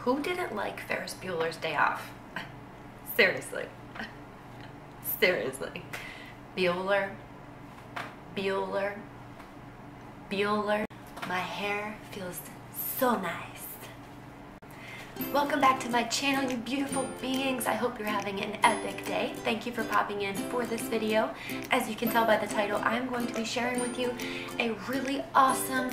Who didn't like Ferris Bueller's Day Off? Seriously. Seriously. Bueller. My hair feels so nice. Welcome back to my channel, you beautiful beings. I hope you're having an epic day. Thank you for popping in for this video. As you can tell by the title, I'm going to be sharing with you a really awesome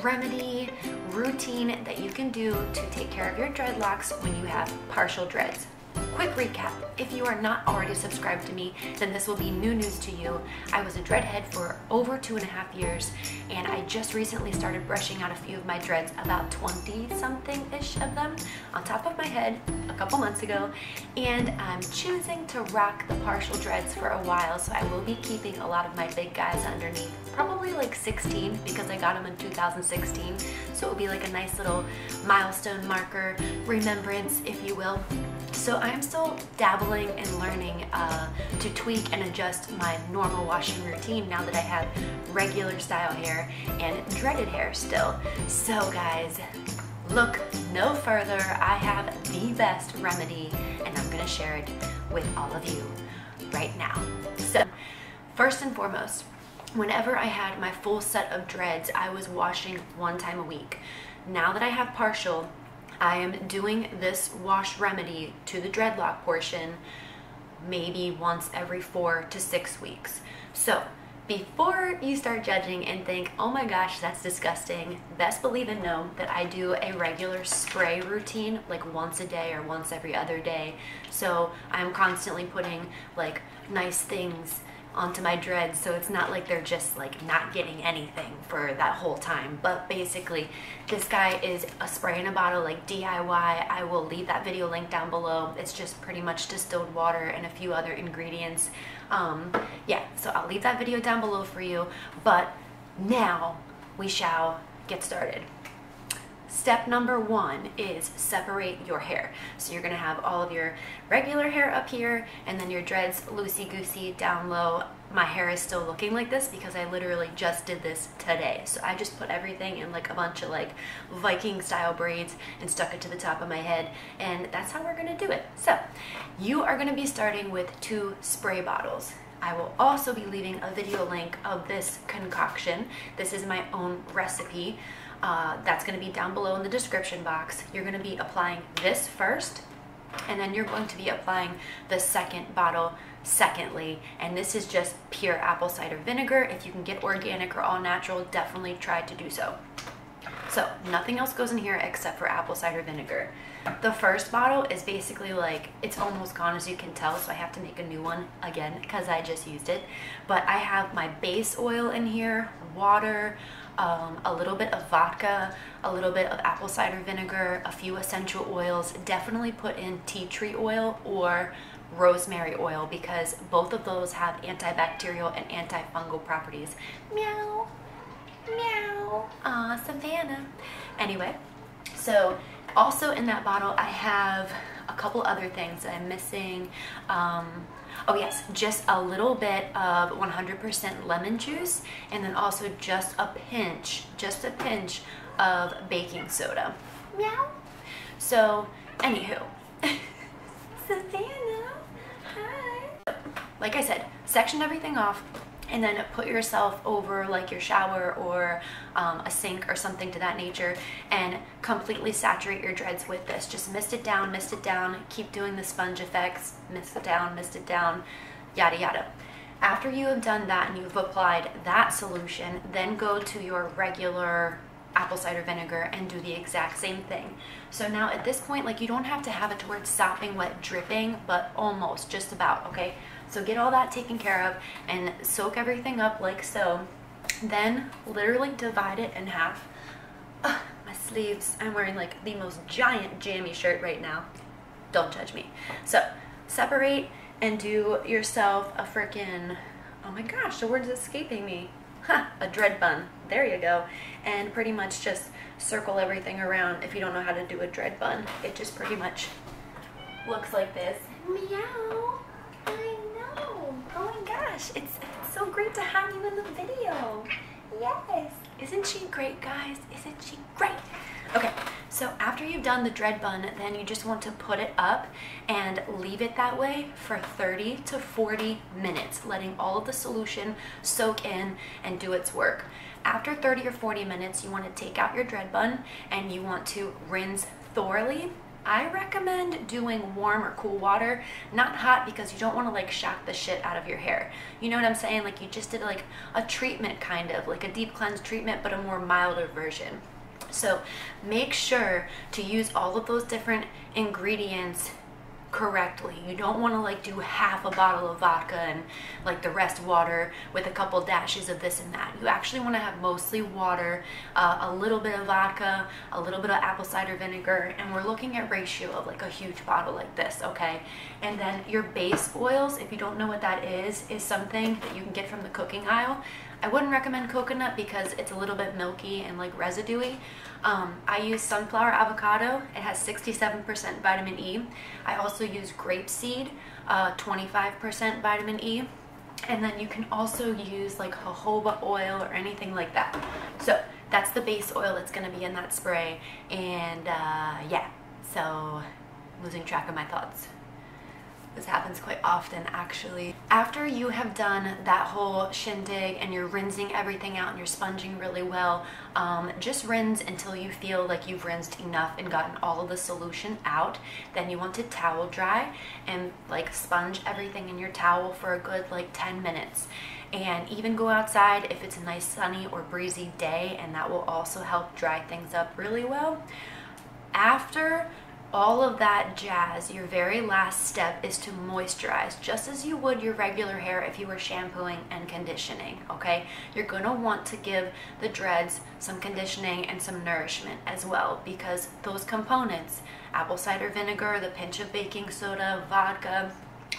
remedy routine that you can do to take care of your dreadlocks when you have partial dreads. Quick recap, if you are not already subscribed to me, then this will be new news to you. I was a dreadhead for over 2.5 years, and I just recently started brushing out a few of my dreads, about 20-something-ish of them, on top of my head a couple months ago, and I'm choosing to rock the partial dreads for a while, so I will be keeping a lot of my big guys underneath, probably like 16, because I got them in 2016, so it will be like a nice little milestone marker, remembrance, if you will. So I'm still dabbling and learning to tweak and adjust my normal washing routine now that I have regular style hair and dreaded hair still. So guys, look no further. I have the best remedy and I'm gonna share it with all of you right now. So first and foremost, whenever I had my full set of dreads, I was washing 1 time a week. Now that I have partial, I am doing this wash remedy to the dreadlock portion maybe once every 4 to 6 weeks. So before you start judging and think, oh my gosh, that's disgusting, best believe and know that I do a regular spray routine like once a day or once every other day. So I'm constantly putting like nice things onto my dreads, so it's not like they're just like not getting anything for that whole time. But basically this guy is a spray in a bottle, like DIY. I will leave that video link down below. It's just pretty much distilled water and a few other ingredients. Yeah, so I'll leave that video down below for you, but now we shall get started. Step number 1 is separate your hair. So you're gonna have all of your regular hair up here and then your dreads loosey-goosey down low. My hair is still looking like this because I literally just did this today. So I just put everything in like a bunch of like Viking style braids and stuck it to the top of my head, and that's how we're gonna do it. So you are gonna be starting with 2 spray bottles. I will also be leaving a video link of this concoction. This is my own recipe. That's going to be down below in the description box. You're going to be applying this first, and then you're going to be applying the second bottle secondly, and this is just pure apple cider vinegar. If you can get organic or all natural, definitely try to do so. So nothing else goes in here except for apple cider vinegar. The first bottle is basically like, it's almost gone as you can tell, so I have to make a new one again because I just used it. But I have my base oil in here, water, a little bit of vodka, a little bit of apple cider vinegar, a few essential oils. Definitely put in tea tree oil or rosemary oil because both of those have antibacterial and antifungal properties. Meow, meow. Aw, Savannah. Anyway, so also in that bottle I have a couple other things that I'm missing. Oh yes, just a little bit of 100% lemon juice, and then also just a pinch of baking soda. Meow. So, anywho, Savannah, hi. Like I said, section everything off, and then put yourself over like your shower or a sink or something to that nature and completely saturate your dreads with this. Just mist it down, keep doing the sponge effects, mist it down, yada yada. After you have done that and you've applied that solution, then go to your regular apple cider vinegar and do the exact same thing. So now at this point, like, you don't have to have it to where it's sopping wet dripping, but almost, just about, okay? So get all that taken care of and soak everything up like so. Then literally divide it in half. My sleeves, I'm wearing like the most giant jammy shirt right now. Don't judge me. So separate and do yourself a freaking, oh my gosh, the word's escaping me. A dread bun. There you go. And pretty much just circle everything around. If you don't know how to do a dread bun, it just pretty much looks like this. Meow. I know. Oh my gosh. It's so great to have you in the video. Yes. Isn't she great, guys? Isn't she great? Okay. So after you've done the dread bun, then you just want to put it up and leave it that way for 30 to 40 minutes, letting all of the solution soak in and do its work. After 30 or 40 minutes, you want to take out your dread bun and you want to rinse thoroughly. I recommend doing warm or cool water, not hot, because you don't want to like shock the shit out of your hair. You know what I'm saying? Like you just did like a treatment, kind of like a deep cleanse treatment, but a more milder version. So make sure to use all of those different ingredients correctly. You don't want to like do half a bottle of vodka and like the rest water with a couple dashes of this and that. You actually want to have mostly water, a little bit of vodka, a little bit of apple cider vinegar, and we're looking at ratio of like a huge bottle like this, okay? And then your base oils, if you don't know what that is something that you can get from the cooking aisle. I wouldn't recommend coconut because it's a little bit milky and like residuey. I use sunflower avocado. It has 67% vitamin E. I also use grapeseed, 25% vitamin E. And then you can also use like jojoba oil or anything like that. So that's the base oil that's going to be in that spray. And yeah, so I'm losing track of my thoughts. This happens quite often, actually. After you have done that whole shindig and you're rinsing everything out and you're sponging really well, just rinse until you feel like you've rinsed enough and gotten all of the solution out. Then you want to towel dry and like sponge everything in your towel for a good like 10 minutes. And even go outside if it's a nice sunny or breezy day, and that will also help dry things up really well. After all of that jazz, your very last step is to moisturize, just as you would your regular hair if you were shampooing and conditioning, okay? You're gonna want to give the dreads some conditioning and some nourishment as well, because those components, apple cider vinegar, the pinch of baking soda, vodka,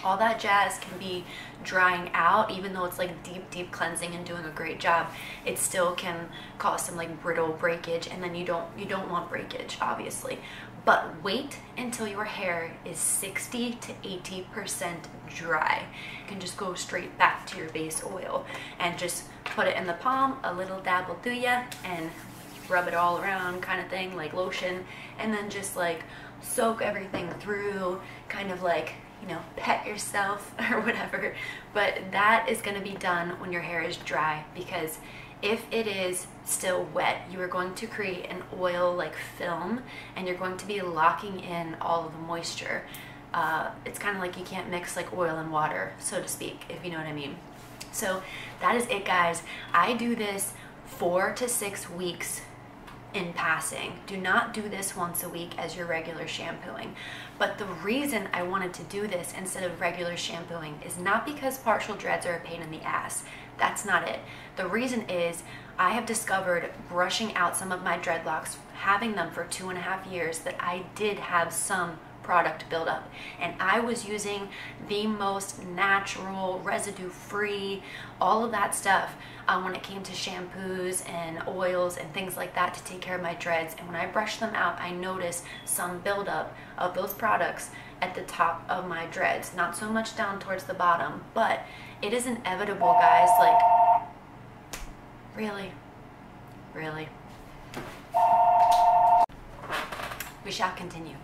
all that jazz can be drying out. Even though it's like deep cleansing and doing a great job, it still can cause some like brittle breakage, and then you don't want breakage, obviously. But wait until your hair is 60 to 80% dry. You can just go straight back to your base oil and just put it in the palm, a little dab will do ya, and rub it all around kind of thing, like lotion, and then just like soak everything through, kind of like, you know, pet yourself or whatever. But that is going to be done when your hair is dry, because if it is still wet, you are going to create an oil like film, and you're going to be locking in all of the moisture. It's kind of like you can't mix like oil and water, so to speak, if you know what I mean. So that is it, guys. I do this 4 to 6 weeks in passing. Do not do this once a week as your regular shampooing. But the reason I wanted to do this instead of regular shampooing is not because partial dreads are a pain in the ass. That's not it. The reason is I have discovered, brushing out some of my dreadlocks, having them for 2.5 years, that I did have some product buildup, and I was using the most natural, residue-free, all of that stuff when it came to shampoos and oils and things like that to take care of my dreads. And when I brushed them out, I noticed some buildup of those products at the top of my dreads, not so much down towards the bottom. But it is inevitable, guys. Like, really we shall continue.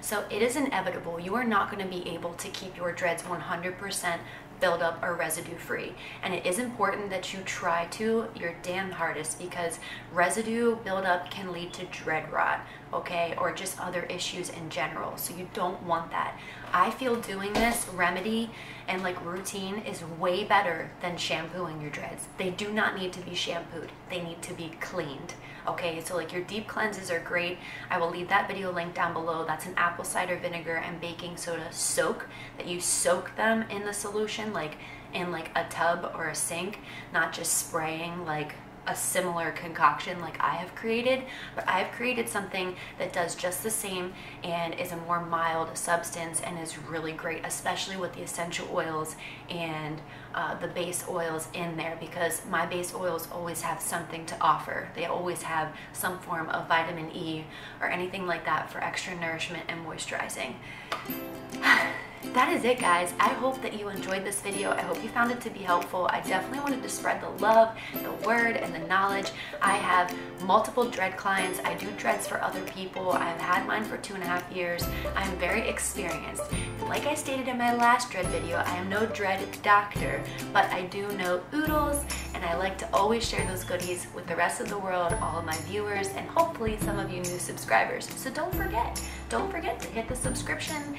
So it is inevitable. You are not going to be able to keep your dreads 100% buildup or residue free, and it is important that you try to your damn hardest, because residue buildup can lead to dread rot, okay, or just other issues in general. So you don't want that. I feel doing this remedy and like routine is way better than shampooing your dreads. They do not need to be shampooed, they need to be cleaned. Okay, so like your deep cleanses are great. I will leave that video link down below. That's an apple cider vinegar and baking soda soak, that you soak them in the solution, like in like a tub or a sink, not just spraying like a similar concoction like I have created. But I have created something that does just the same and is a more mild substance and is really great, especially with the essential oils and the base oils in there, because my base oils always have something to offer. They always have some form of vitamin E or anything like that for extra nourishment and moisturizing. that is it, guys. I hope that you enjoyed this video. I hope you found it to be helpful. I definitely wanted to spread the love, the word, and the knowledge. I have multiple dread clients. I do dreads for other people. I've had mine for 2.5 years. I'm very experienced. Like I stated in my last dread video, I am no dread doctor, but I do know oodles, and I like to always share those goodies with the rest of the world, all of my viewers, and hopefully some of you new subscribers. So don't forget to hit the subscription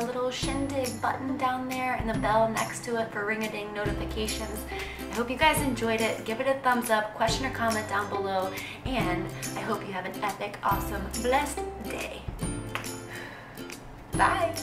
little shindig button down there and the bell next to it for ring-a-ding notifications. I hope you guys enjoyed it. Give it a thumbs up, question or comment down below, and I hope you have an epic, awesome, blessed day. Bye!